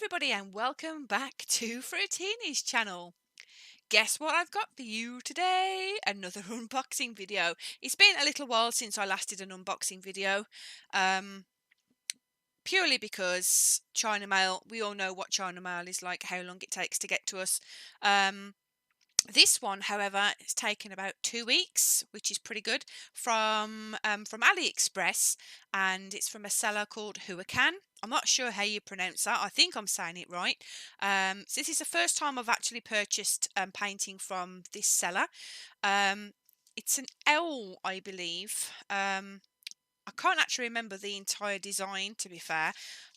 everybody and welcome back to Fruitini's channel. Guess what I've got for you today? Another unboxing video. It's been a little while since I last did an unboxing video. Purely because China mail, we all know what China mail is like, how long it takes to get to us. This one, however, has taken about 2 weeks, which is pretty good, from Aliexpress, and it's from a seller called HUACAN. I'm not sure how you pronounce that. I think I'm saying it right. So this is the first time I've actually purchased painting from this seller. It's an L, I believe. I can't actually remember the entire design, to be fair,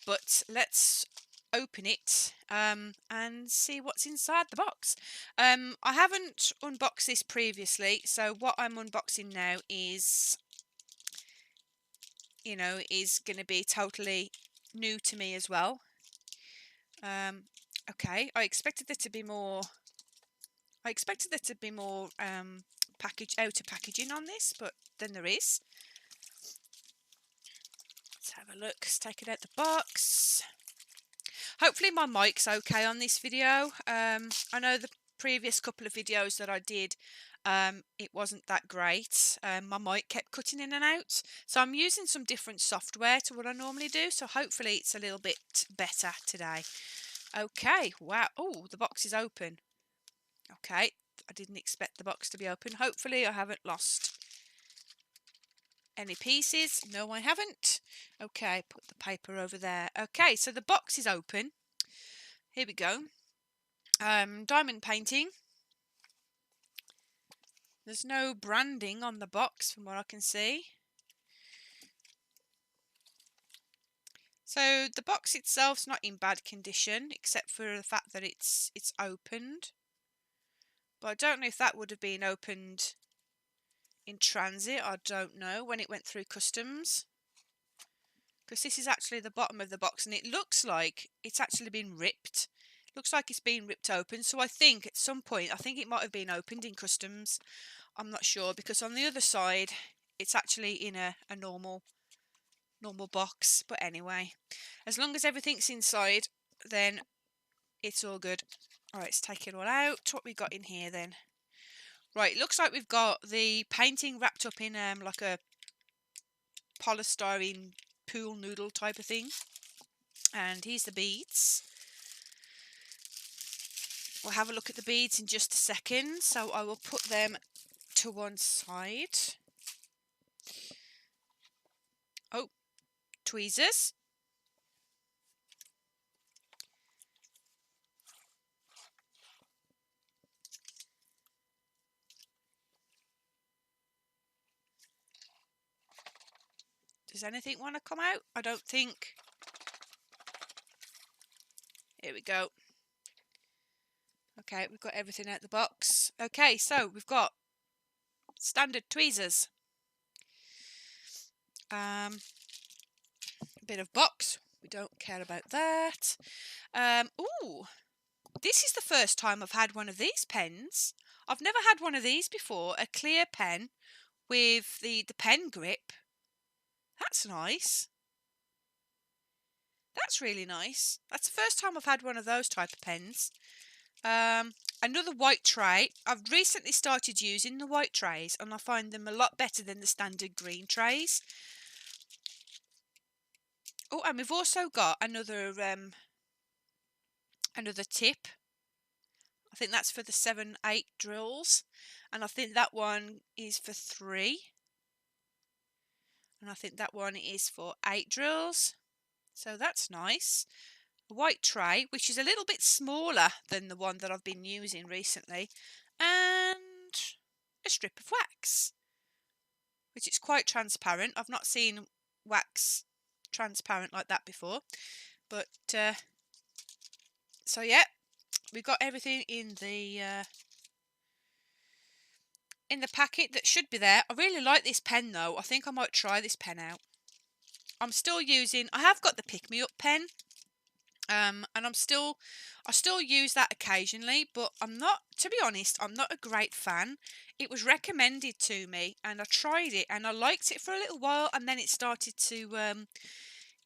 but let's open it and see what's inside the box. I haven't unboxed this previously, so what I'm unboxing now is, is going to be totally new to me as well. Okay, I expected there to be more. Outer packaging on this, but then there is. Let's have a look. Let's take it out the box. Hopefully my mic's okay on this video. I know the previous couple of videos that I did, it wasn't that great. My mic kept cutting in and out. So I'm using some different software to what I normally do. So hopefully it's a little bit better today. Okay, wow. Oh, the box is open. Okay, I didn't expect the box to be open. Hopefully I haven't lost any pieces. No, I haven't. Okay, put the paper over there. Okay, so the box is open. Here we go. Diamond painting. There's no branding on the box from what I can see. So the box itself's not in bad condition, except for the fact that it's opened. But I don't know if that would have been opened in transit. I don't know when it went through customs. Because this is actually the bottom of the box, and it looks like it's actually been ripped. Looks like it's been ripped open, so I think at some point, I think it might have been opened in customs. I'm not sure, because on the other side, it's actually in a normal box. But anyway, as long as everything's inside, then it's all good. Alright, let's take it all out. What we got in here then? Right, it looks like we've got the painting wrapped up in like a polystyrene pool noodle type of thing. And here's the beads. We'll have a look at the beads in just a second, so I will put them to one side. Oh, tweezers. Does anything want to come out? I don't think. Here we go. Okay, we've got everything out the box. Okay, so we've got standard tweezers. A bit of box. We don't care about that. Ooh, this is the first time I've had one of these pens. I've never had one of these before. A clear pen with the pen grip. That's nice. That's really nice. That's the first time I've had one of those type of pens. Another white tray. I've recently started using the white trays, and I find them a lot better than the standard green trays. Oh, and we've also got another tip. I think that's for the 7/8 drills, and I think that one is for 3. And I think that one is for 8 drills. So that's nice. A white tray, which is a little bit smaller than the one that I've been using recently, and a strip of wax, which is quite transparent. I've not seen wax transparent like that before, but so yeah, we've got everything in the packet that should be there. I really like this pen though. I think I might try this pen out. I have got the Pick Me Up pen, and I still use that occasionally, but to be honest, I'm not a great fan. It was recommended to me, and I tried it, and I liked it for a little while, and then it started to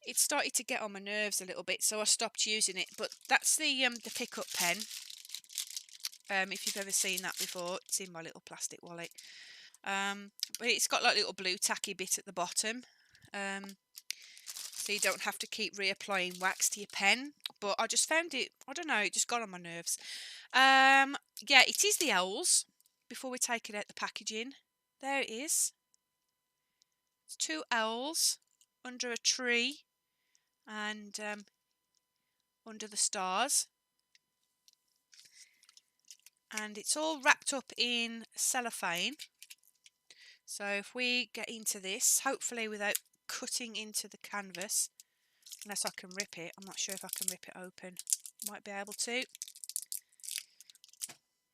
it started to get on my nerves a little bit, so I stopped using it. But that's the pickup pen. If you've ever seen that before, it's in my little plastic wallet. But it's got like a little blue tacky bit at the bottom, so you don't have to keep reapplying wax to your pen. But I just found it, I don't know, it just got on my nerves. Yeah, it is the owls. Before we take it out the packaging, there it is. It's two owls under a tree and under the stars. And it's all wrapped up in cellophane. So if we get into this, hopefully without cutting into the canvas, unless I can rip it. I'm not sure if I can rip it open. Might be able to.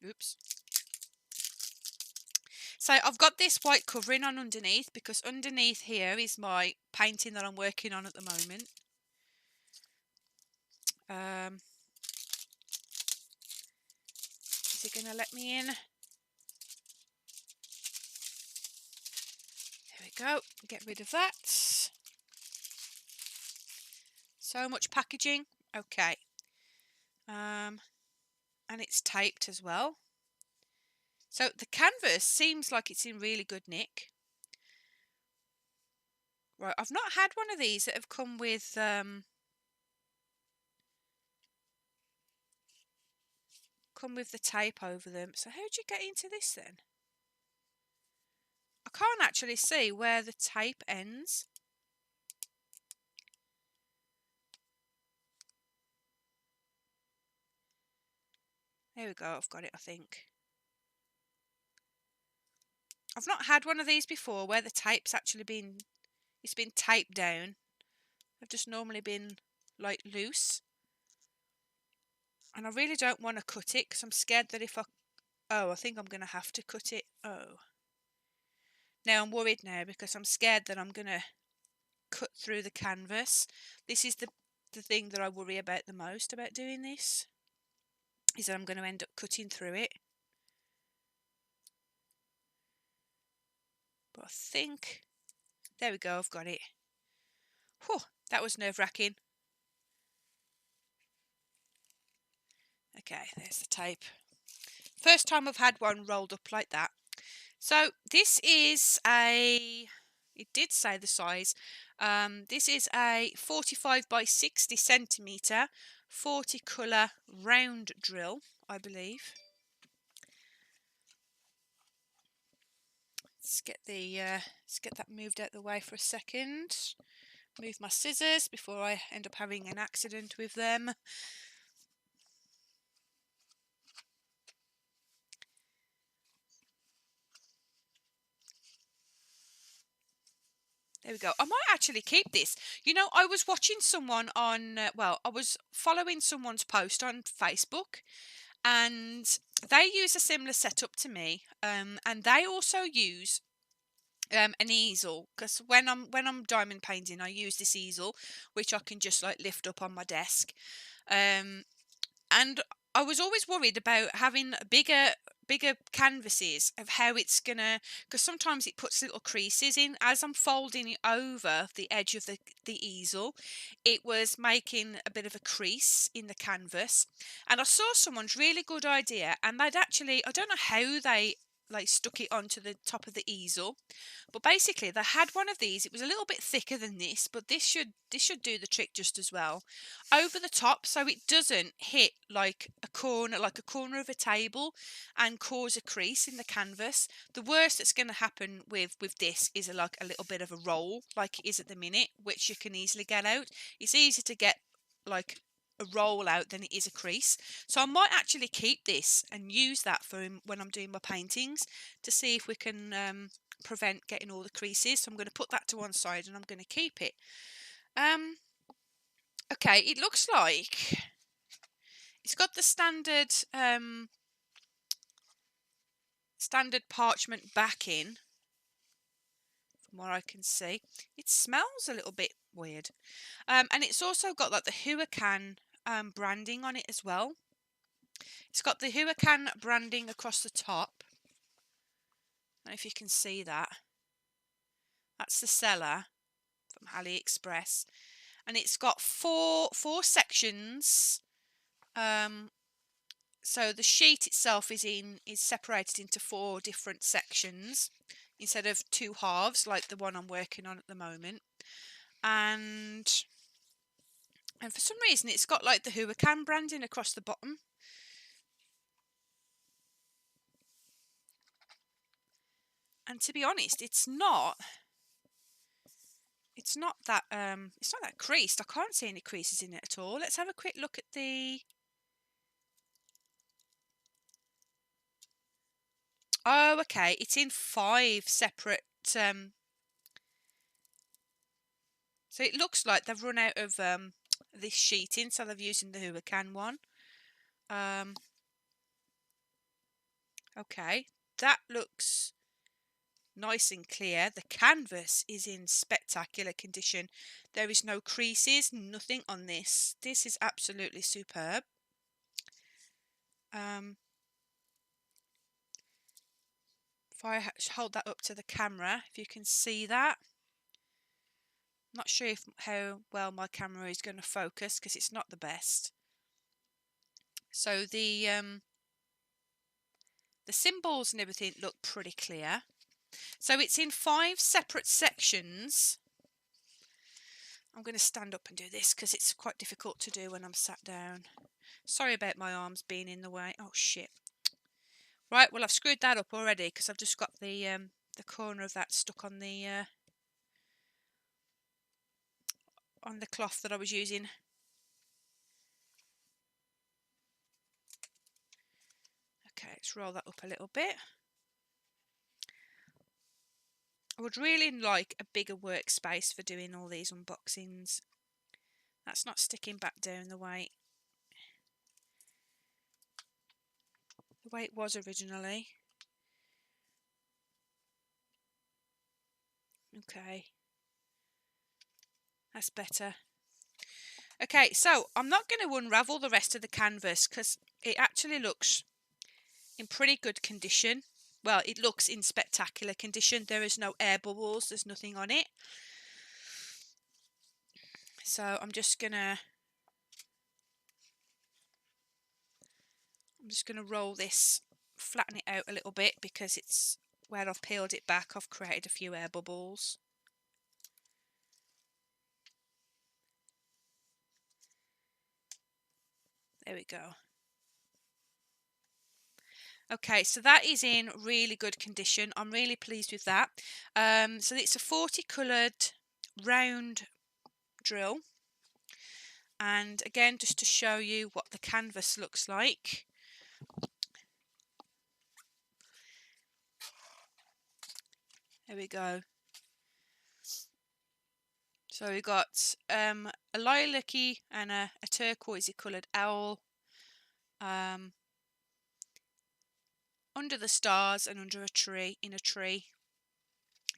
Oops. So I've got this white covering on underneath, because underneath here is my painting that I'm working on at the moment. Is it going to let me in? There we go. Get rid of that. So much packaging. Okay. And it's taped as well. So the canvas seems like it's in really good nick. Right, I've not had one of these that have come with the tape over them. So how do you get into this then? I can't actually see where the tape ends. There we go, I've got it, I think. I've not had one of these before where the tape's actually been taped down. They've just normally been like loose. And I really don't want to cut it because I'm scared that if I think I'm going to have to cut it. Oh. Now I'm worried now because I'm scared that I'm going to cut through the canvas. This is the thing that I worry about the most about doing this, is that I'm going to end up cutting through it. But I think, there we go, I've got it. Whew, that was nerve-wracking. Okay, there's the tape. First time I've had one rolled up like that. So this is it did say the size. This is a 45 by 60 centimeter 40 colour round drill, I believe. Let's get that moved out the way for a second. Move my scissors before I end up having an accident with them. There we go. I might actually keep this. You know, I was watching someone on, I was following someone's post on Facebook, and they use a similar setup to me, and they also use an easel, because when I'm diamond painting, I use this easel, which I can just like lift up on my desk, and I was always worried about having bigger canvases of how it's gonna, because sometimes it puts little creases in as I'm folding it over the edge of the easel. It was making a bit of a crease in the canvas, and I saw someone's really good idea, and they'd actually, I don't know how they like stuck it onto the top of the easel, but basically they had one of these. It was a little bit thicker than this, but this should do the trick just as well, over the top, so it doesn't hit like a corner of a table and cause a crease in the canvas. The worst that's going to happen with this is like a little bit of a roll, like it is at the minute, which you can easily get out. It's easier to get like a roll out than it is a crease. So I might actually keep this and use that for when I'm doing my paintings, to see if we can prevent getting all the creases. So I'm going to put that to one side and I'm going to keep it. Okay, it looks like it's got the standard parchment backing. From what I can see, it smells a little bit weird, and it's also got like the HUACAN branding on it as well. It's got the HUACAN branding across the top. I don't know if you can see that. That's the seller from Aliexpress. and it's got four sections. So the sheet itself is separated into 4 different sections instead of 2 halves like the one I'm working on at the moment. And for some reason it's got like the HUACAN branding across the bottom. And to be honest, it's not that creased. I can't see any creases in it at all. Let's have a quick look at the... Oh, okay. It's in 5 separate... So it looks like they've run out of this sheeting, so they're using the HUACAN one. Okay, that looks nice and clear. The canvas is in spectacular condition. There is no creases, nothing on this. This is absolutely superb. If I hold that up to the camera, if you can see that. Not sure how well my camera is going to focus because it's not the best. So the symbols and everything look pretty clear. So it's in 5 separate sections. I'm going to stand up and do this because it's quite difficult to do when I'm sat down. Sorry about my arms being in the way. Oh shit. Right, well I've screwed that up already because I've just got the corner of that stuck on the cloth that I was using. Okay, let's roll that up a little bit. I would really like a bigger workspace for doing all these unboxings. That's not sticking back down the way it was originally. Okay, that's better. Okay, so I'm not going to unravel the rest of the canvas because it actually looks in pretty good condition. Well, it looks in spectacular condition. There is no air bubbles, there's nothing on it. So I'm just gonna roll this, flatten it out a little bit because it's where I've peeled it back, I've created a few air bubbles. There we go. Okay, so that is in really good condition. I'm really pleased with that. So it's a 40 coloured round drill. And again, just to show you what the canvas looks like. There we go. So we've got a lilac-y and a turquoisey coloured owl under the stars and under a tree, in a tree.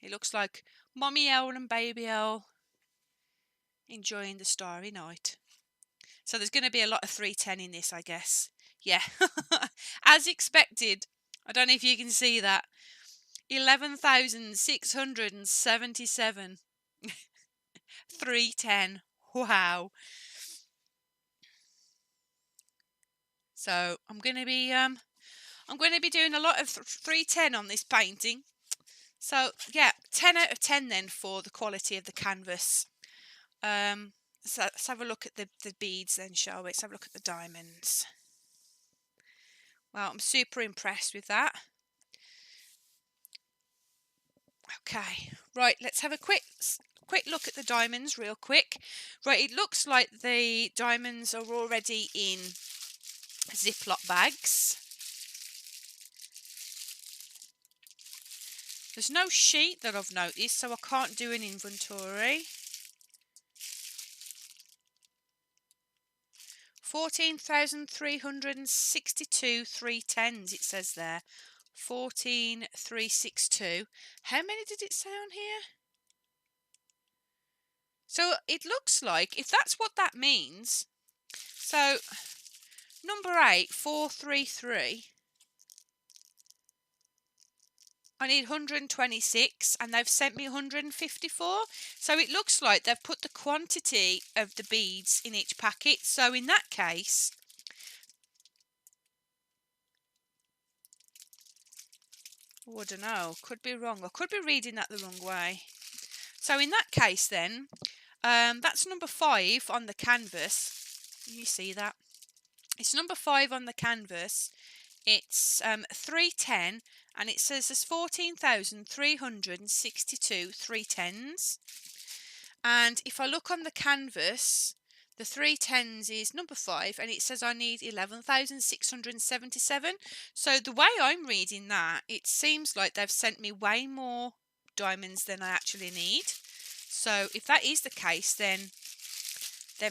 It looks like mommy owl and baby owl enjoying the starry night. So there's going to be a lot of 310 in this, I guess. Yeah, as expected. I don't know if you can see that. 11,677. 310. Wow. So I'm going to be doing a lot of 310 on this painting. So yeah, 10 out of 10 then for the quality of the canvas. So let's have a look at the beads then, shall we? Let's have a look at the diamonds. Well, I'm super impressed with that. Okay, right, let's have a quick look at the diamonds real quick. Right, it looks like the diamonds are already in Ziploc bags. There's no sheet that I've noticed, so I can't do an inventory. 14,362 310s it says there. 14,362. How many did it say on here? So it looks like, if that's what that means, so number 8, 433. I need 126 and they've sent me 154. So it looks like they've put the quantity of the beads in each packet. So in that case, oh, I don't know, could be wrong. I could be reading that the wrong way. So in that case then, that's number 5 on the canvas. You see that? It's number 5 on the canvas. It's 310 and it says there's 14,362 310s. And if I look on the canvas, the 310s is number 5 and it says I need 11,677. So the way I'm reading that, it seems like they've sent me way more diamonds than I actually need. So if that is the case, then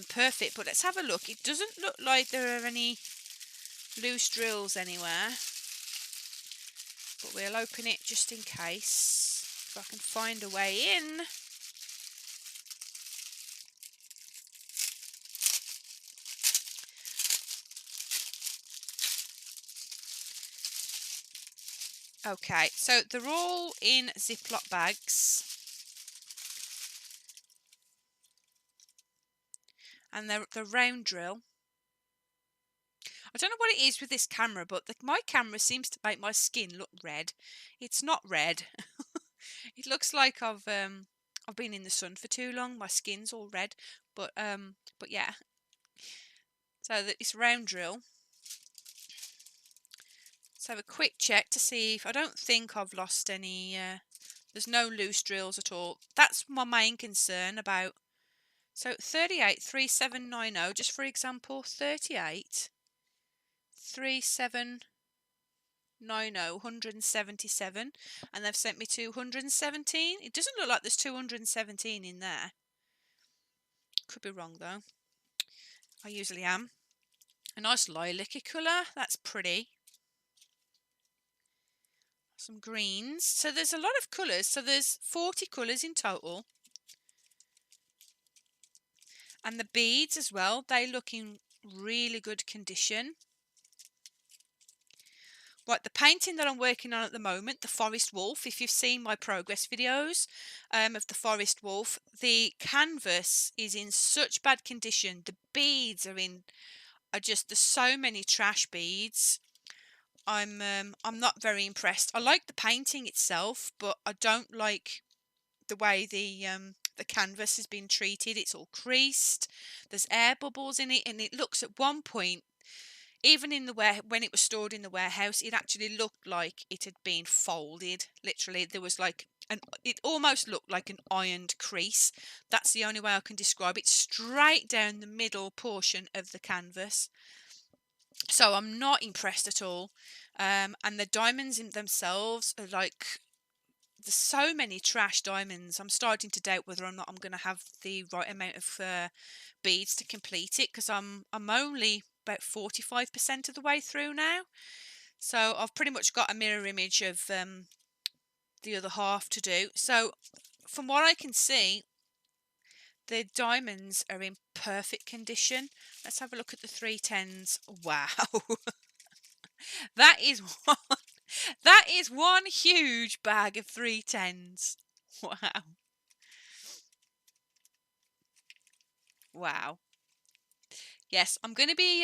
perfect. But let's have a look. It doesn't look like there are any loose drills anywhere, but we'll open it just in case, if I can find a way in. Okay, so they're all in Ziploc bags and they're the round drill. I don't know what it is with this camera, but my camera seems to make my skin look red. It's not red. It looks like I've been in the sun for too long. My skin's all red, but yeah. So it's round drill. Let's have a quick check to see if I don't think I've lost any. There's no loose drills at all. That's my main concern about. So 383790, just for example, 383790, 177, and they've sent me 217. It doesn't look like there's 217 in there. Could be wrong though. I usually am. A nice lilac-y colour. That's pretty. Some greens. So there's a lot of colours. So there's 40 colours in total. And the beads as well, they look in really good condition. Right, the painting that I'm working on at the moment, the Forest Wolf, if you've seen my progress videos of the Forest Wolf, the canvas is in such bad condition. The beads are just, there's so many trash beads. I'm not very impressed. I like the painting itself, but I don't like the way the canvas has been treated. It's all creased. There's air bubbles in it, and it looks at one point, even in the when it was stored in the warehouse, it actually looked like it had been folded. Literally, there was like it almost looked like an ironed crease. That's the only way I can describe it. Straight down the middle portion of the canvas. So I'm not impressed at all. And the diamonds in themselves are like, there's so many trash diamonds. I'm starting to doubt whether or not I'm going to have the right amount of beads to complete it, because I'm only about 45% of the way through now. So I've pretty much got a mirror image of the other half to do. So from what I can see, the diamonds are in perfect condition. Let's have a look at the 310s. Wow. That is one. That is one huge bag of 310s. Wow. Wow. Yes, I'm going to be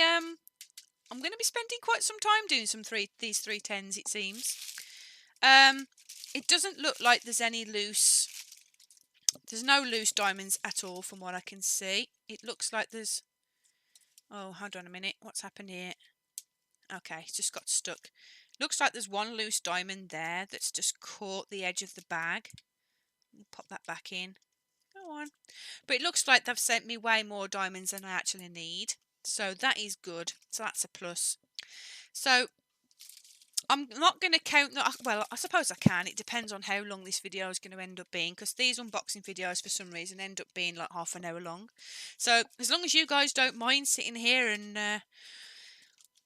spending quite some time doing these 310s, it seems. It doesn't look like there's any loose. There's no loose diamonds at all from what I can see. It looks like there's. Oh, hold on a minute. What's happened here? Okay, it's just got stuck. Looks like there's one loose diamond there that's just caught the edge of the bag. Pop that back in. Go on. But it looks like they've sent me way more diamonds than I actually need. So that is good. So that's a plus. So I'm not going to count that. Well, I suppose I can. It depends on how long this video is going to end up being, because these unboxing videos for some reason end up being like half an hour long. So as long as you guys don't mind sitting here and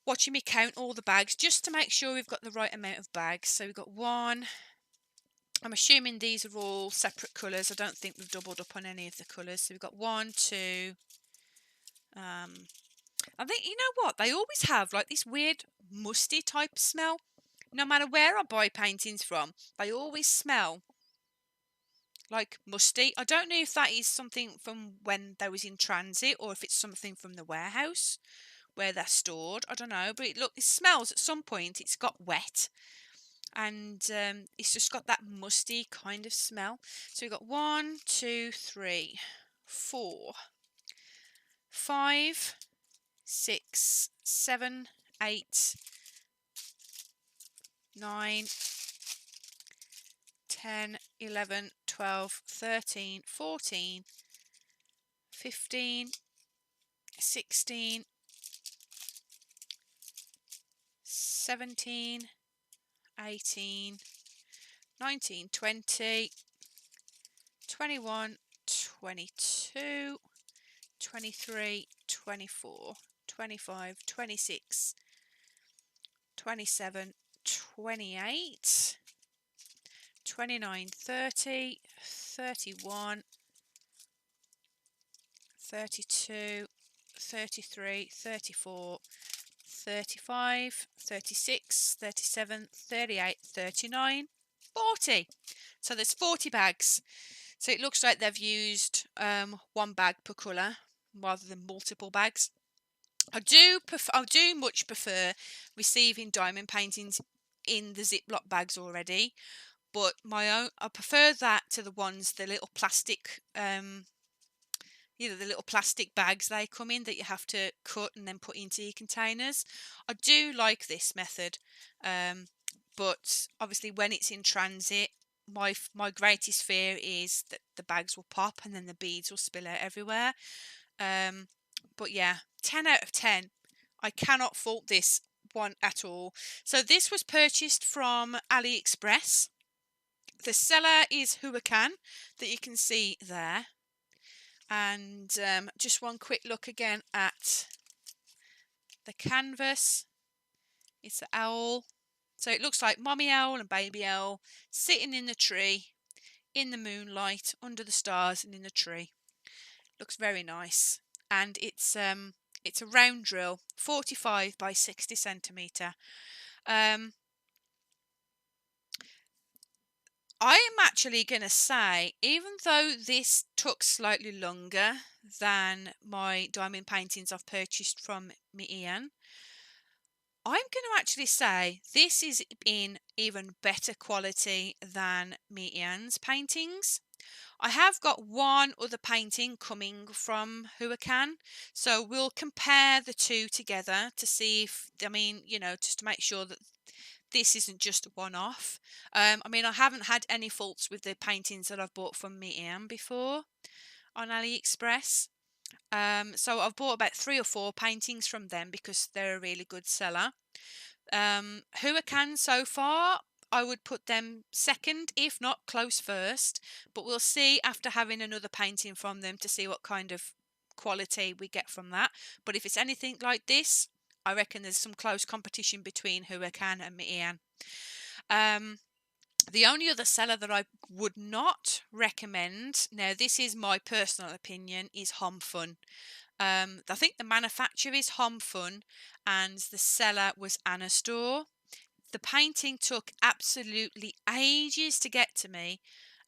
watching me count all the bags, just to make sure we've got the right amount of bags. So we've got one. I'm assuming these are all separate colours. I don't think we've doubled up on any of the colours. So we've got 1, 2. I think, you know what? They always have like this weird musty type smell. no matter where I buy paintings from, they always smell like musty. I don't know if that is something from when they was in transit or if it's something from the warehouse where they're stored. I don't know, but it smells at some point. It's got wet and it's just got that musty kind of smell. So we've got 1, 2, 3, 4, 5, 6, 7, 8, 9, 10, 11, 12, 13, 14, 15, 16, 17, 18, 19, 20, 21, 22, 23, 24, 25, 26, 27, 28, 29, 30, 31, 32, 33, 34, 35, 36, 37, 38, 39, 40. So there's 40 bags. So it looks like they've used one bag per colour rather than multiple bags. I do much prefer receiving diamond paintings in the Ziploc bags already, but I prefer that to the ones, the little plastic the little plastic bags they come in that you have to cut and then put into your containers. I do like this method, but obviously when it's in transit, my greatest fear is that the bags will pop and then the beads will spill out everywhere. But yeah, 10 out of 10. I cannot fault this one at all. So this was purchased from Aliexpress. The seller is HUACAN, that you can see there. And just one quick look again at the canvas. It's an owl. So it looks like mommy owl and baby owl sitting in the tree, in the moonlight, under the stars and in the tree. Looks very nice. And it's a round drill, 45 by 60 centimetre. I am actually going to say, even though this took slightly longer than my diamond paintings I've purchased from Ian, I'm going to actually say this is in even better quality than Ian's paintings. I have got one other painting coming from HUACAN, so we'll compare the two together to see if, just to make sure that this isn't just a one-off. I haven't had any faults with the paintings that I've bought from Ian before on AliExpress. So I've bought about 3 or 4 paintings from them because they're a really good seller. HUACAN so far, I would put them second, if not close first, but we'll see after having another painting from them to see what kind of quality we get from that. But if it's anything like this, I reckon there's some close competition between HUACAN and Ian. The only other seller that I would not recommend, now this is my personal opinion, is HomFun. I think the manufacturer is HomFun and the seller was Anastore. The painting took absolutely ages to get to me,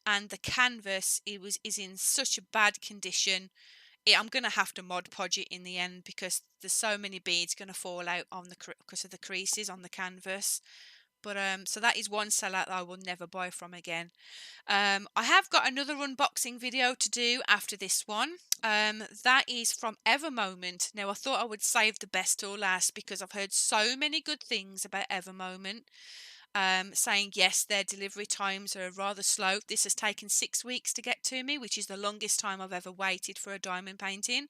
and the canvas is in such a bad condition. I'm going to have to Mod Podge it in the end because there's so many beads going to fall out on because of the creases on the canvas. But so that is one seller that I will never buy from again. I have got another unboxing video to do after this one. That is from Evermoment. Now I thought I would save the best till last because I've heard so many good things about Evermoment. Saying yes, their delivery times are rather slow. This has taken 6 weeks to get to me, which is the longest time I've ever waited for a diamond painting.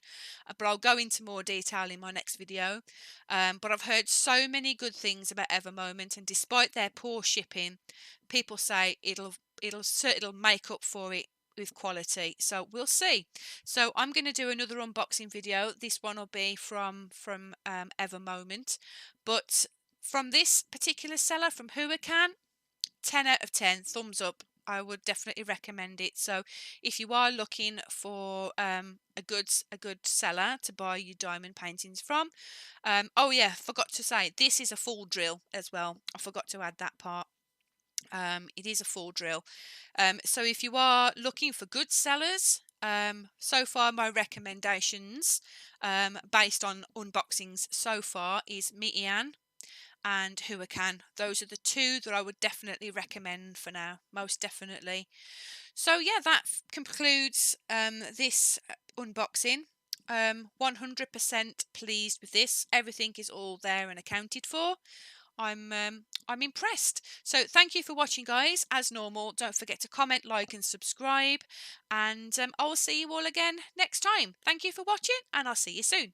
But I'll go into more detail in my next video. But I've heard so many good things about Evermoment, and despite their poor shipping, people say it'll make up for it with quality. So we'll see. So I'm going to do another unboxing video. This one will be from Evermoment, but from this particular seller, from HUACAN, 10 out of 10, thumbs up. I would definitely recommend it. So if you are looking for a good seller to buy your diamond paintings from, oh yeah, forgot to say, this is a full drill as well. I forgot to add that part. It is a full drill. So if you are looking for good sellers, so far my recommendations based on unboxings so far is Mian and HUACAN. Those are the two that I would definitely recommend for now, most definitely. So yeah, that concludes this unboxing. 100% pleased with this. Everything is all there and accounted for. I'm impressed. So thank you for watching, guys. As normal, don't forget to comment, like and subscribe, and I will see you all again next time. Thank you for watching, and I'll see you soon.